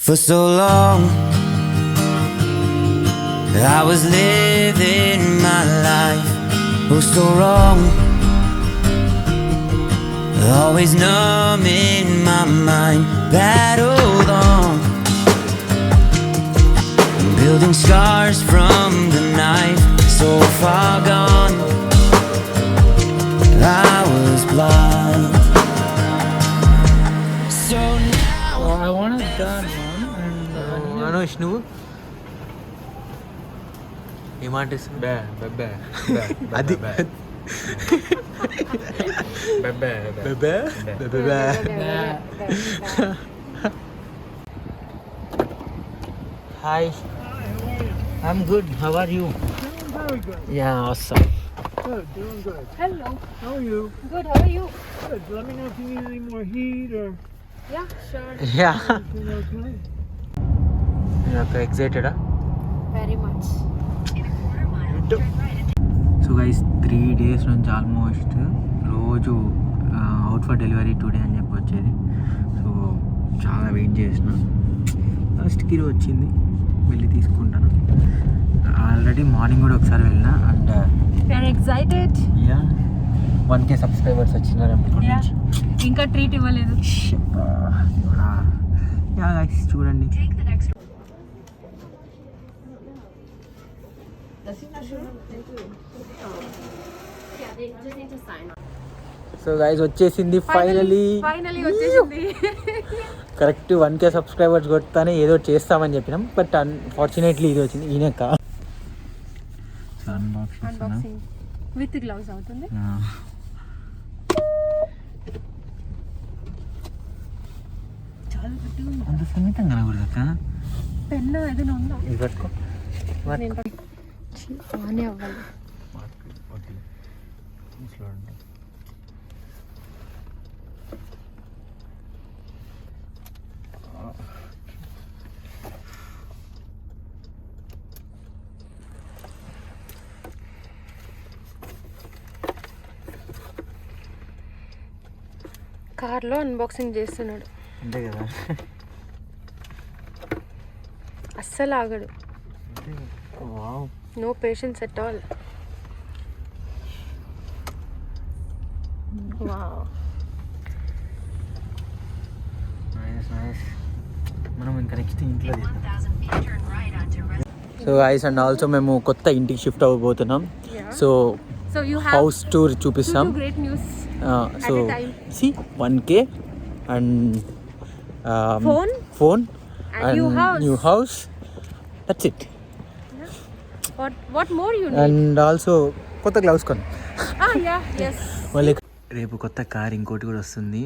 For so long I was living my life, oh so wrong, always numb in my mind, battled on, building scars from the knife, so far gone, I was blind. So now I want to done, man. And Anush, నువ్వు ఏమాట అది hi I'm good. How are you? doing very good. Yeah, awesome. Good, doing good. Hello. How are you? Good. How are you? Good. Let me know if you need any more heat or Yeah, sure. Yeah. everything okay. Okay, excited? Very much. So guys 3 days నుంచి almost రోజు out for delivery today అని చెప్పి వచ్చేది. So చాలా wait చేసిన, లాస్ట్కి వచ్చింది, వెళ్ళి తీసుకుంటాను. ఆల్రెడీ మార్నింగ్ కూడా ఒకసారి వెళ్ళిన. And We are excited. Yeah 1K subscribers వచ్చినారు ఇప్పటి Yeah. నుంచి. ఇంకా ట్రీట్ ఇవ్వలేదు. యా గైస్ చూడండి. సో గైస్ వచ్చేసింది ఫైనలీ వచ్చేసింది. కరెక్ట్ 1K సబ్స్క్రైబర్స్ కొడతానే ఏదో చేస్తామని చెప్పినాం, బట్ అన్ఫార్చునేట్లీ ఇది వచ్చింది. ఈయన అన్బాక్సింగ్ విత్ గ్లౌస్ అవుతుంది. చాలా గట్టిగా ఉంది. అంత సున్నితంగా కనకూడదక్క. పెన్ను ఏదైనా ఉందా? ఇది పట్టుకో. నేను ఆనే అవ్వాలి. కార్లో అన్బాక్సింగ్ చేస్తున్నాడు. అంతే కదా. అస్సలు ఆగడు. Wow, no patience at all. Wow, nice nice. మనం ఇంకా నెక్స్ట్ ఇంట్లో సో గైస్ అండ్ ఆల్సో మేము కొత్త ఇంటికి షిఫ్ట్ అవ్వబోతున్నాం. So so you have house tour చూపిస్తాం. Great news. So see 1K and Phone and new house. That's it. What more you need? And also కొత్త gloves కొని Yeah, yes. మళ్ళీ రేపు కొత్త కార్ ఇంకోటి కూడా వస్తుంది.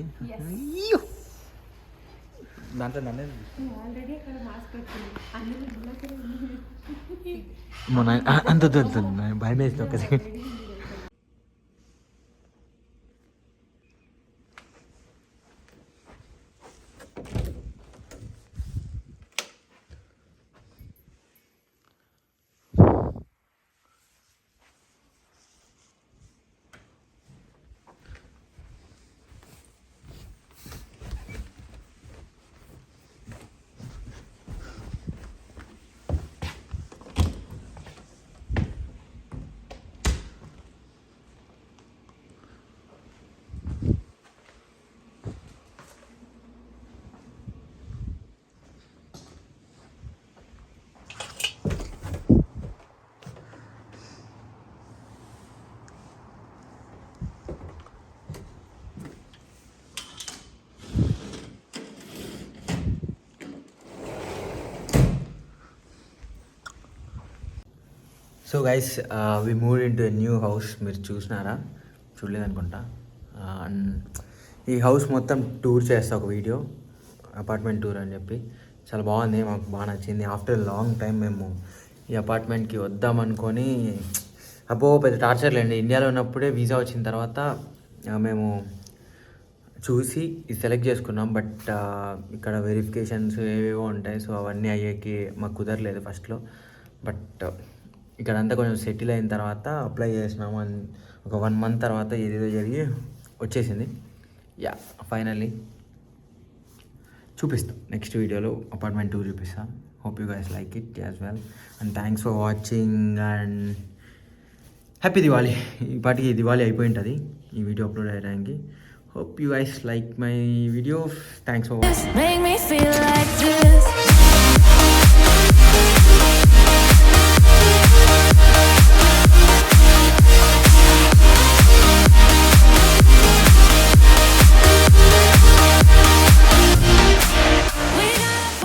దాంట్లో ఆల్రెడీ ఇక్కడ మాస్క్ పెట్టుకుంది. మన అంత భయం వేసింది ఒక second. So guys we move in to a new house. మీరు చూసినారా? చూడలేదనుకుంటా. ఈ హౌస్ మొత్తం టూర్ చేస్తా, ఒక వీడియో, అపార్ట్మెంట్ టూర్ అని చెప్పి. చాలా బాగుంది, మాకు బాగా నచ్చింది. ఆఫ్టర్ లాంగ్ టైం మేము ఈ అపార్ట్మెంట్కి వద్దామనుకొని, అబ్బో పెద్ద టార్చర్ లేండి. ఇండియాలో ఉన్నప్పుడే వీసా వచ్చిన తర్వాత మేము చూసి ఇది సెలెక్ట్ చేసుకున్నాం. బట్ ఇక్కడ వెరిఫికేషన్స్ ఏవేవో ఉంటాయి. సో అవన్నీ అయ్యేకి మాకు కుదరలేదు ఫస్ట్లో. బట్ ఇక్కడంతా కొంచెం సెటిల్ అయిన తర్వాత అప్లై చేసినాము. ఒక 1 month తర్వాత ఏదేదో జరిగి వచ్చేసింది. యా ఫైనల్లీ చూపిస్తాం నెక్స్ట్ వీడియోలో అపార్ట్మెంట్ టూర్ చూపిస్తాం. Hope you guys like it as well and thanks for watching and happy Diwali. ఈ పాటికి దివాళీ అయిపోయి ఉంటుంది ఈ వీడియో అప్లోడ్ అయ్యడానికి. Hope you guys like my video. Thanks for watching. Make me feel like